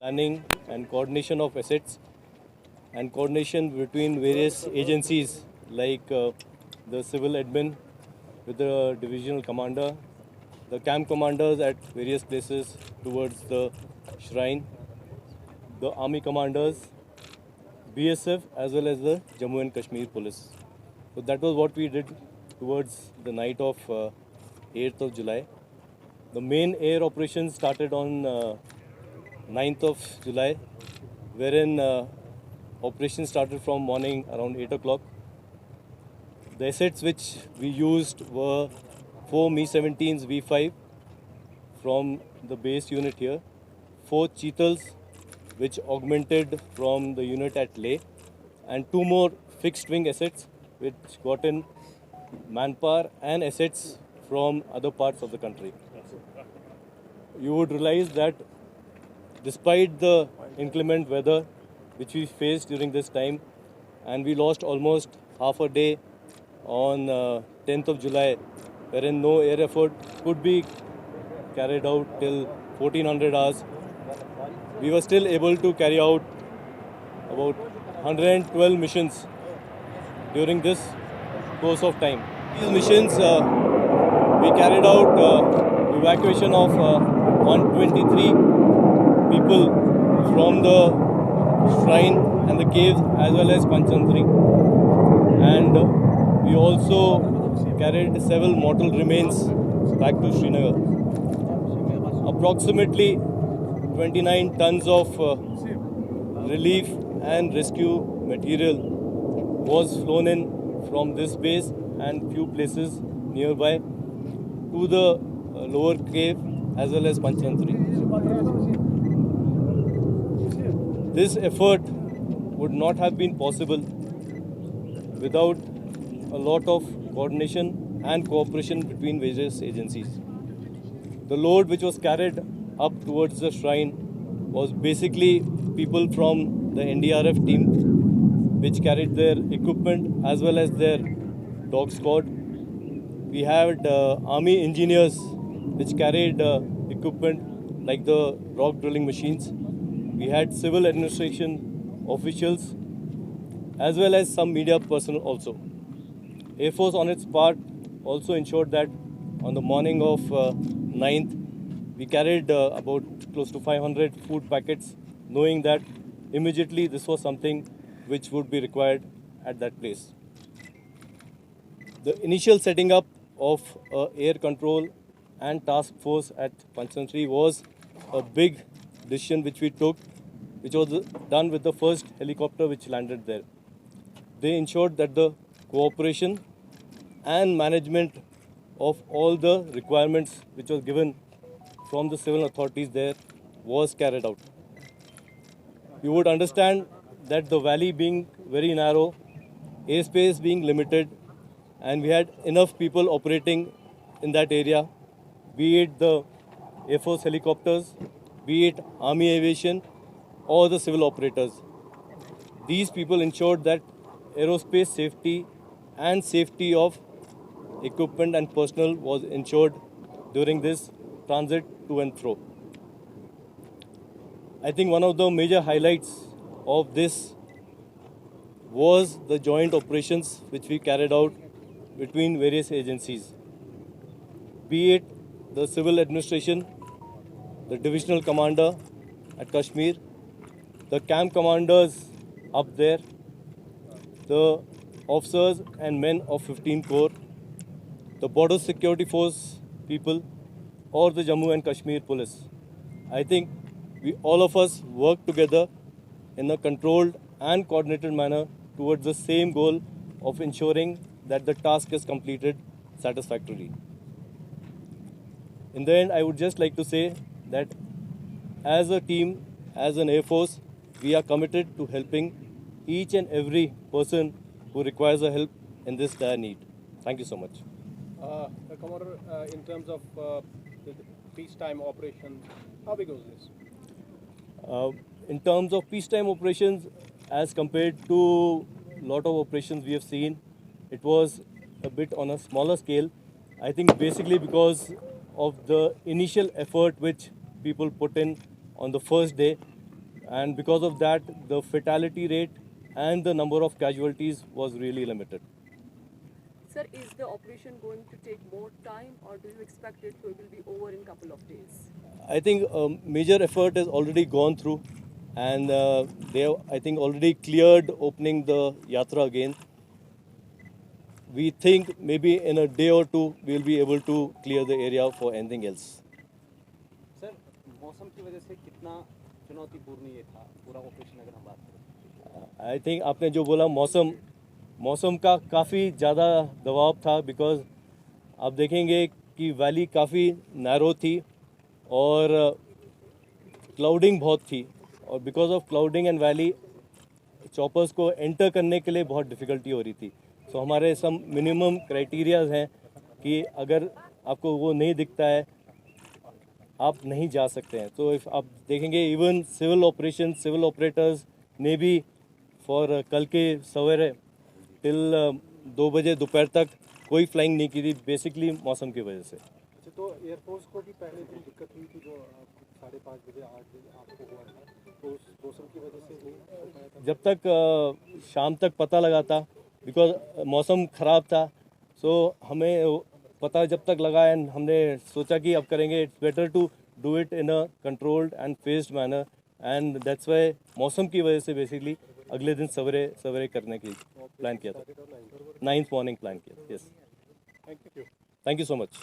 planning and coordination of assets and coordination between various agencies like the civil admin with the divisional commander, the camp commanders at various places towards the shrine, the army commanders, BSF as well as the Jammu and Kashmir police. So that was what we did towards the night of 8th of July. The main air operation started on 9th of July, wherein operation started from morning around 8 o'clock. The assets which we used were 4 Mi-17s V5 from the base unit here, 4 Cheetals which augmented from the unit at Leh, and 2 more fixed wing assets which got in manpower and assets from other parts of the country. You would realize that despite the inclement weather which we faced during this time, and we lost almost half a day on 10th of July, wherein no air effort could be carried out till 1400 hours, we were still able to carry out about 112 missions during this course of time. These missions, we carried out evacuation of 123 people from the shrine and the caves as well as Panchantri, and we also carried several mortal remains back to Srinagar. Approximately 29 tons of relief and rescue material was flown in from this base and few places nearby to the lower cave as well as Panchantri. This effort would not have been possible without a lot of coordination and cooperation between various agencies. The load which was carried up towards the shrine was basically people from the NDRF team which carried their equipment as well as their dog squad. We had army engineers which carried equipment like the rock drilling machines. We had civil administration officials as well as some media personnel also. Air Force on its part also ensured that on the morning of 9th, we carried about close to 500 food packets, knowing that immediately this was something which would be required at that place. The initial setting up of air control and task force at Panchantri was a big decision which we took, which was done with the first helicopter which landed there. They ensured that the cooperation and management of all the requirements which was given from the civil authorities there was carried out. You would understand that the valley being very narrow, airspace being limited, and we had enough people operating in that area, be it the Air Force helicopters, be it Army Aviation, or the civil operators. These people ensured that aerospace safety and safety of equipment and personnel was ensured during this transit to and fro. I think one of the major highlights of this was the joint operations which we carried out between various agencies, be it the civil administration, the divisional commander at Kashmir, the camp commanders up there, the officers and men of 15 Corps, the border security force people, or the Jammu and Kashmir police. I think all of us work together in a controlled and coordinated manner towards the same goal of ensuring that the task is completed satisfactorily. In the end, I would just like to say that as a team, as an Air Force, we are committed to helping each and every person who requires our help in this dire need. Thank you so much. Commodore, in terms of the peacetime operation, how big was this? In terms of peacetime operations, as compared to a lot of operations we have seen, it was a bit on a smaller scale. I think basically because of the initial effort which people put in on the first day, and because of that, the fatality rate and the number of casualties was really limited. Sir, is the operation going to take more time, or do you expect it will be over in a couple of days? I think major effort has already gone through, and they have, I think, already cleared opening the yatra again. We think maybe in a day or two we'll be able to clear the area for anything else. Sir मौसम की वजह से कितना चुनौतीपूर्ण ये था पूरा operation अगर हम बात करें? आई थिंक आपने जो बोला मौसम मौसम का काफ़ी ज़्यादा दबाव था, बिकॉज आप देखेंगे कि वैली काफ़ी नैरो थी और क्लाउडिंग बहुत थी, और because of clouding and valley choppers को एंटर करने के लिए बहुत डिफ़िकल्टी हो रही थी. सो हमारे सम मिनिमम क्राइटेरियाज हैं कि अगर आपको वो नहीं दिखता है आप नहीं जा सकते हैं. तो इफ आप देखेंगे इवन सिविल ऑपरेटर्स ने भी फॉर कल के सवेरे टिल 2 बजे दोपहर तक कोई फ्लाइंग नहीं की थी, बेसिकली मौसम की वजह से. अच्छा, तो एयरफोर्स को भी पहले दिन दिक्कत हुई थी जो 5:30 बजे 8 बजे आपको हुआ था, तो उस मौसम की वजह से नहीं हो पाया था? जब तक शाम तक पता लगा था, बिकॉज मौसम ख़राब था, सो हमें पता जब तक लगा एंड हमने सोचा कि अब करेंगे. It's better to do it in a controlled and phased manner, and that's why मौसम की वजह से बेसिकली अगले दिन सवेरे सवेरे करने की प्लान किया था. 9th मॉर्निंग प्लान किया. Yes, thank you. Thank you so much.